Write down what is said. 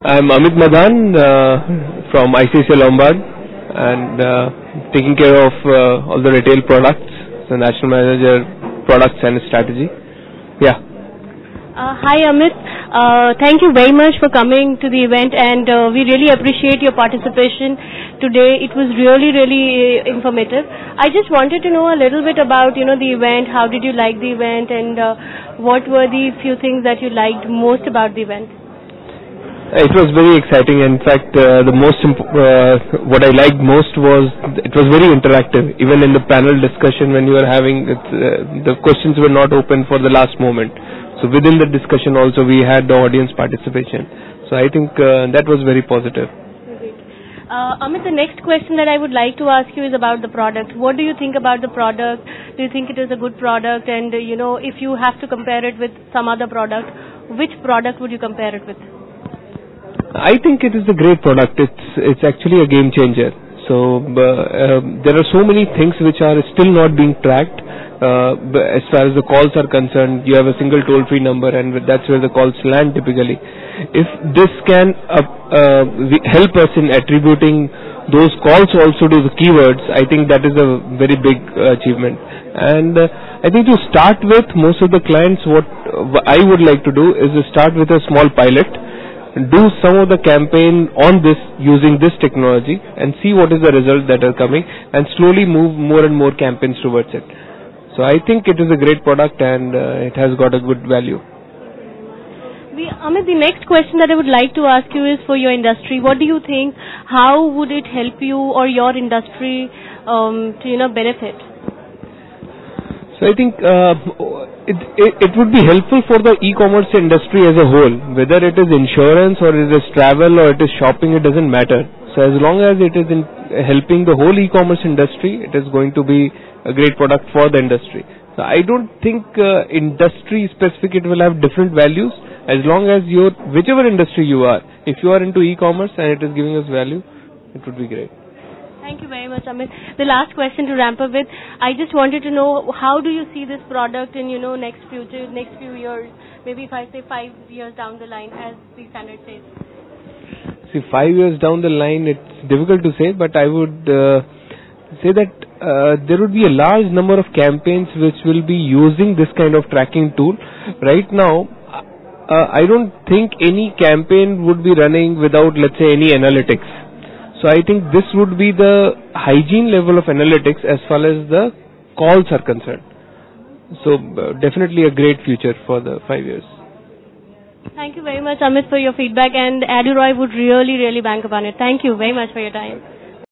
I'm Amit Madan from ICICI Lombard and taking care of all the retail products, the National Manager, Products and Strategy. Yeah. Hi Amit, thank you very much for coming to the event, and we really appreciate your participation today. It was really informative. I just wanted to know a little bit about the event. How did you like the event, and what were the few things that you liked most about the event? It was very exciting. In fact, what I liked most was it was very interactive. Even in the panel discussion, when you were having it, the questions were not open for the last moment. So within the discussion also we had the audience participation. So I think that was very positive. Amit, the next question that I would like to ask you is about the product. What do you think about the product? Do you think it is a good product? And if you have to compare it with some other product, which product would you compare it with? I think it is a great product. It's actually a game changer. So there are so many things which are still not being tracked. As far as the calls are concerned, you have a single toll-free number, and that's where the calls land typically. If this can help us in attributing those calls also to the keywords, I think that is a very big achievement. And I think to start with, most of the clients, what I would like to do is to start with a small pilot, do some of the campaign on this using this technology and see what is the result that are coming, and slowly move more and more campaigns towards it. So I think it is a great product, and it has got a good value. Amit, the next question that I would like to ask you is for your industry. What do you think? How would it help you or your industry to benefit? So I think it would be helpful for the e-commerce industry as a whole. Whether it is insurance or it is travel or it is shopping, it doesn't matter. So as long as it is helping the whole e-commerce industry, it is going to be a great product for the industry. So I don't think industry specific it will have different values. As long as whichever industry you are, if you are into e-commerce and it is giving us value, it would be great. Thank you very much, Amit. The last question to ramp up with, I just wanted to know, how do you see this product in next few years, maybe if I say 5 years down the line, as the standard says? See, 5 years down the line, it's difficult to say, but I would say that there would be a large number of campaigns which will be using this kind of tracking tool. Right now, I don't think any campaign would be running without, let's say, any analytics. So I think this would be the hygiene level of analytics as far as the calls are concerned. So definitely a great future for the 5 years. Thank you very much, Amit, for your feedback, and Aduroy would really bank upon it. Thank you very much for your time.